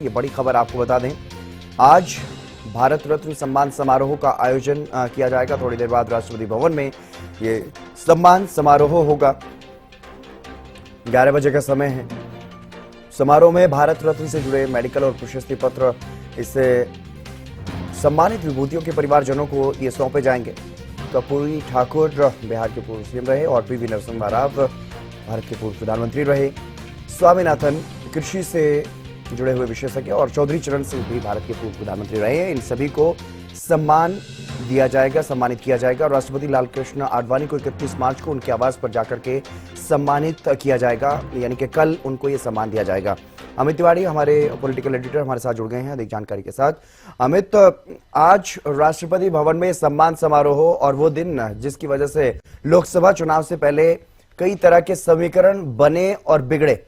ये बड़ी खबर आपको बता दें, आज भारत रत्न सम्मान समारोह का आयोजन किया जाएगा। थोड़ी देर बाद राष्ट्रपति भवन में ये सम्मान समारोह होगा। 11 बजे का समय है। समारोह में भारत रत्न से जुड़े मेडिकल और प्रशस्ति पत्र इससे सम्मानित विभूतियों के परिवारजनों को ये सौंपे जाएंगे। कर्पूरी ठाकुर बिहार के पूर्व सीएम रहे और पीवी नरसिम्हा राव भारत के पूर्व प्रधानमंत्री रहे। स्वामीनाथन कृषि से जुड़े हुए विशेषज्ञ और चौधरी चरण सिंह भी भारत के पूर्व प्रधानमंत्री रहे हैं। इन सभी को सम्मान दिया जाएगा, सम्मानित किया जाएगा। राष्ट्रपति लालकृष्ण आडवाणी को 31 मार्च को उनके आवास पर जाकर के सम्मानित किया जाएगा, यानी कि कल उनको ये सम्मान दिया जाएगा। अमित तिवारी हमारे पॉलिटिकल एडिटर हमारे साथ जुड़ गए हैं अधिक जानकारी के साथ। अमित, आज राष्ट्रपति भवन में सम्मान समारोह और वो दिन जिसकी वजह से लोकसभा चुनाव से पहले कई तरह के समीकरण बने और बिगड़े।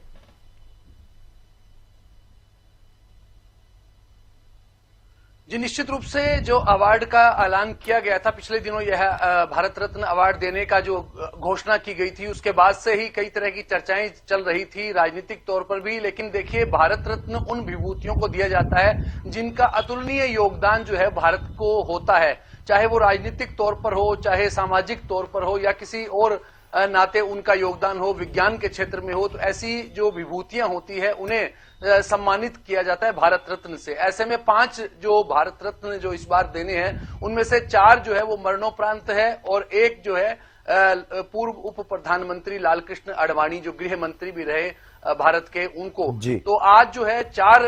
जी, निश्चित रूप से जो अवार्ड का ऐलान किया गया था पिछले दिनों, यह भारत रत्न अवार्ड देने का जो घोषणा की गई थी, उसके बाद से ही कई तरह की चर्चाएं चल रही थी राजनीतिक तौर पर भी। लेकिन देखिए, भारत रत्न उन विभूतियों को दिया जाता है जिनका अतुलनीय योगदान जो है भारत को होता है, चाहे वो राजनीतिक तौर पर हो, चाहे सामाजिक तौर पर हो, या किसी और नाते उनका योगदान हो, विज्ञान के क्षेत्र में हो। तो ऐसी जो विभूतियां होती है उन्हें सम्मानित किया जाता है भारत रत्न से। ऐसे में 5 जो भारत रत्न जो इस बार देने हैं, उनमें से 4 जो है वो मरणोपरांत है और 1 जो है पूर्व उप प्रधानमंत्री लालकृष्ण आडवाणी जो गृह मंत्री भी रहे भारत के, उनको। तो आज जो है 4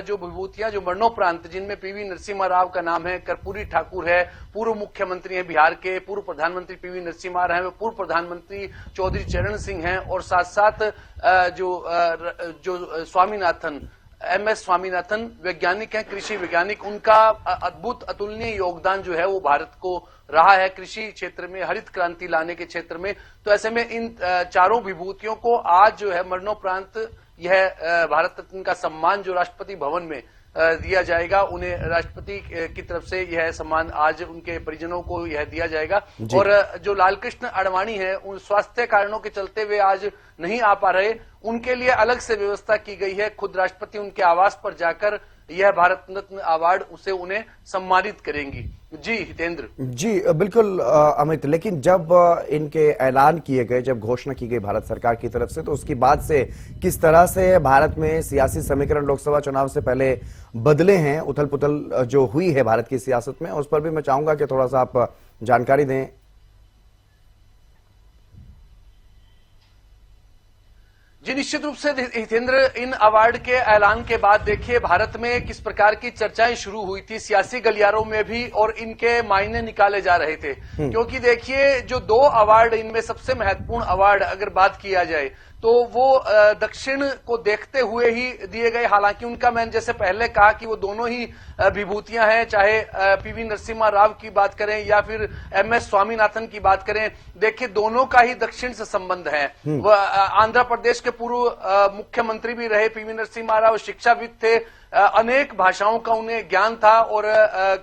जो विभूतियां जो मरणोपरांत, जिनमें पीवी नरसिम्हा राव का नाम है, कर्पूरी ठाकुर है, पूर्व मुख्यमंत्री हैं बिहार के, पूर्व प्रधानमंत्री पीवी नरसिम्हा राव है, पूर्व प्रधानमंत्री चौधरी चरण सिंह हैं, और साथ साथ जो स्वामीनाथन, MS स्वामीनाथन वैज्ञानिक हैं, कृषि वैज्ञानिक। उनका अद्भुत अतुलनीय योगदान जो है वो भारत को रहा है कृषि क्षेत्र में, हरित क्रांति लाने के क्षेत्र में। तो ऐसे में इन 4 विभूतियों को आज जो है मरणोपरांत यह भारत रत्न का सम्मान जो राष्ट्रपति भवन में दिया जाएगा, उन्हें राष्ट्रपति की तरफ से यह सम्मान आज उनके परिजनों को यह दिया जाएगा। और जो लालकृष्ण आडवाणी है, उन स्वास्थ्य कारणों के चलते वे आज नहीं आ पा रहे, उनके लिए अलग से व्यवस्था की गई है। खुद राष्ट्रपति उनके आवास पर जाकर यह भारत रत्न अवार्ड उसे उन्हें सम्मानित करेंगी। जी हितेंद्र। जी बिल्कुल अमित, लेकिन जब इनके ऐलान किए गए, जब घोषणा की गई भारत सरकार की तरफ से, तो उसके बाद से किस तरह से भारत में सियासी समीकरण लोकसभा चुनाव से पहले बदले हैं, उथल पुथल जो हुई है भारत की सियासत में, उस पर भी मैं चाहूंगा कि थोड़ा सा आप जानकारी दें। जी, निश्चित रूप से हितेंद्र, इन अवार्ड के ऐलान के बाद देखिए भारत में किस प्रकार की चर्चाएं शुरू हुई थी सियासी गलियारों में भी, और इनके मायने निकाले जा रहे थे। क्योंकि देखिए, जो 2 अवार्ड, इनमें सबसे महत्वपूर्ण अवार्ड अगर बात किया जाए तो वो दक्षिण को देखते हुए ही दिए गए। हालांकि उनका, मैंने जैसे पहले कहा कि वो दोनों ही विभूतियां हैं, चाहे पीवी नरसिम्हा राव की बात करें या फिर MS स्वामीनाथन की बात करें। देखिए, दोनों का ही दक्षिण से संबंध है। वह आंध्र प्रदेश के पूर्व मुख्यमंत्री भी रहे पीवी नरसिम्हा राव, शिक्षाविद थे, अनेक भाषाओं का उन्हें ज्ञान था, और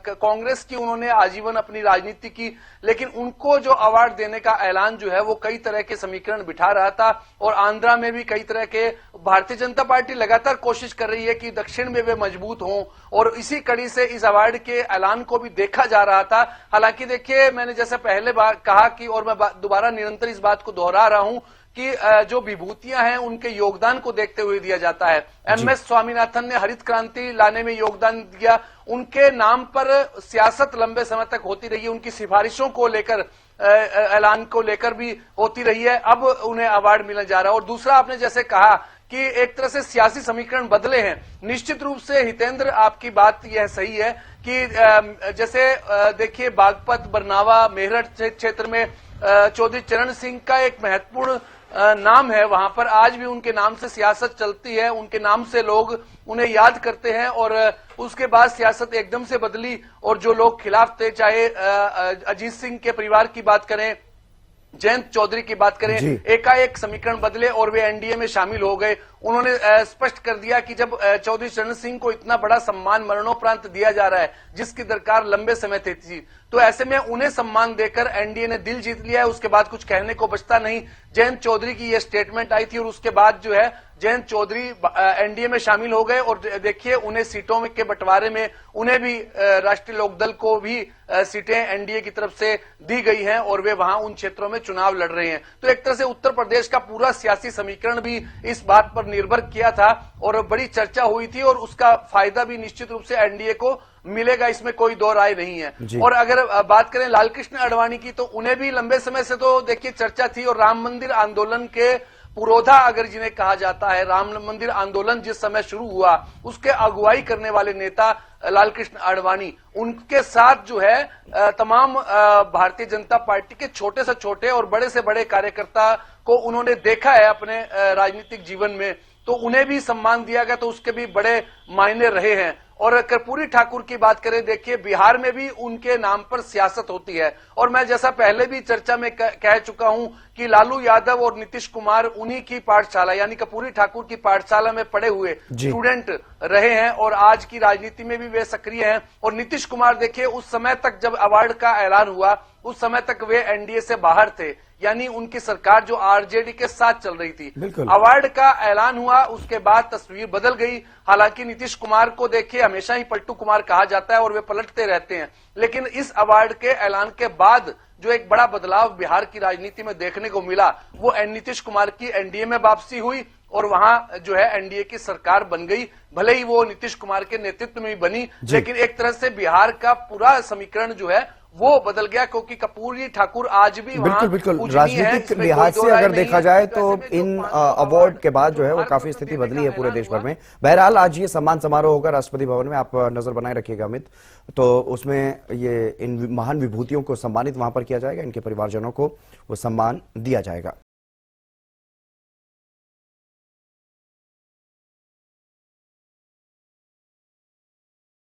कांग्रेस की उन्होंने आजीवन अपनी राजनीति की। लेकिन उनको जो अवार्ड देने का ऐलान जो है वो कई तरह के समीकरण बिठा रहा था, और आंध्रा में भी कई तरह के, भारतीय जनता पार्टी लगातार कोशिश कर रही है कि दक्षिण में वे मजबूत हों, और इसी कड़ी से इस अवार्ड के ऐलान को भी देखा जा रहा था। हालांकि देखिए, मैंने जैसे पहले कहा कि, और मैं दोबारा निरंतर इस बात को दोहरा रहा हूं कि जो विभूतियां हैं उनके योगदान को देखते हुए दिया जाता है। MS स्वामीनाथन ने हरित क्रांति लाने में योगदान दिया, उनके नाम पर सियासत लंबे समय तक होती रही है, उनकी सिफारिशों को लेकर, ऐलान को लेकर भी होती रही है। अब उन्हें अवार्ड मिलने जा रहा है। और दूसरा, आपने जैसे कहा कि एक तरह से सियासी समीकरण बदले हैं, निश्चित रूप से हितेंद्र आपकी बात यह सही है कि जैसे देखिए, बागपत, बरनावा, मेरठ क्षेत्र में चौधरी चरण सिंह का एक महत्वपूर्ण नाम है। वहां पर आज भी उनके नाम से सियासत चलती है, उनके नाम से लोग उन्हें याद करते हैं। और उसके बाद सियासत एकदम से बदली, और जो लोग खिलाफ थे, चाहे अजीत सिंह के परिवार की बात करें, जयंत चौधरी की बात करें, एकाएक समीकरण बदले और वे NDA में शामिल हो गए। उन्होंने स्पष्ट कर दिया कि जब चौधरी चरण सिंह को इतना बड़ा सम्मान मरणोपरांत दिया जा रहा है, जिसकी दरकार लंबे समय थी, तो ऐसे में उन्हें सम्मान देकर एनडीए ने दिल जीत लिया है। उसके बाद कुछ कहने को बचता नहीं। जयंत चौधरी की यह स्टेटमेंट आई थी और उसके बाद जो है जयंत चौधरी एनडीए में शामिल हो गए और देखिए उन्हें सीटों के बंटवारे में उन्हें भी राष्ट्रीय लोकदल को भी सीटें एनडीए की तरफ से दी गई हैं और वे वहां उन क्षेत्रों में चुनाव लड़ रहे हैं। तो एक तरह से उत्तर प्रदेश का पूरा सियासी समीकरण भी इस बात पर निर्भर किया था और बड़ी चर्चा हुई थी और उसका फायदा भी निश्चित रूप से एनडीए को मिलेगा, इसमें कोई दो राय नहीं है। और अगर बात करें लालकृष्ण आडवाणी की, तो उन्हें भी लंबे समय से तो देखिए चर्चा थी और राम मंदिर आंदोलन के पुरोधा अगर जिन्हें कहा जाता है, राम मंदिर आंदोलन जिस समय शुरू हुआ उसके अगुवाई करने वाले नेता लालकृष्ण आडवाणी, उनके साथ जो है तमाम भारतीय जनता पार्टी के छोटे से छोटे और बड़े से बड़े कार्यकर्ता को उन्होंने देखा है अपने राजनीतिक जीवन में, तो उन्हें भी सम्मान दिया गया, तो उसके भी बड़े मायने रहे हैं। और कर्पूरी ठाकुर की बात करें, देखिए बिहार में भी उनके नाम पर सियासत होती है और मैं जैसा पहले भी चर्चा में कह चुका हूं कि लालू यादव और नीतीश कुमार उन्हीं की पाठशाला यानी कर्पूरी ठाकुर की पाठशाला में पढ़े हुए स्टूडेंट रहे हैं और आज की राजनीति में भी वे सक्रिय हैं। और नीतीश कुमार देखिए उस समय तक जब अवार्ड का ऐलान हुआ उस समय तक वे एनडीए से बाहर थे, यानी उनकी सरकार जो आरजेडी के साथ चल रही थी। अवार्ड का ऐलान हुआ उसके बाद तस्वीर बदल गई। हालांकि नीतीश कुमार को देखिए हमेशा ही पलटू कुमार कहा जाता है और वे पलटते रहते हैं, लेकिन इस अवार्ड के ऐलान के बाद जो एक बड़ा बदलाव बिहार की राजनीति में देखने को मिला वो नीतीश कुमार की एनडीए में वापसी हुई और वहां जो है एनडीए की सरकार बन गई। भले ही वो नीतीश कुमार के नेतृत्व में बनी, लेकिन एक तरह से बिहार का पूरा समीकरण जो है वो बदल गया, क्योंकि कर्पूरी ठाकुर आज भी बिल्कुल राजनीतिक लिहाज से अगर देखा जाए तो इन अवार्ड के बाद जो है वो काफी स्थिति बदली है पूरे देश भर में। बहरहाल आज ये सम्मान समारोह होगा राष्ट्रपति भवन में, आप नजर बनाए रखिएगा अमित, तो उसमें ये इन महान विभूतियों को सम्मानित वहां पर किया जाएगा, इनके परिवारजनों को वो सम्मान दिया जाएगा।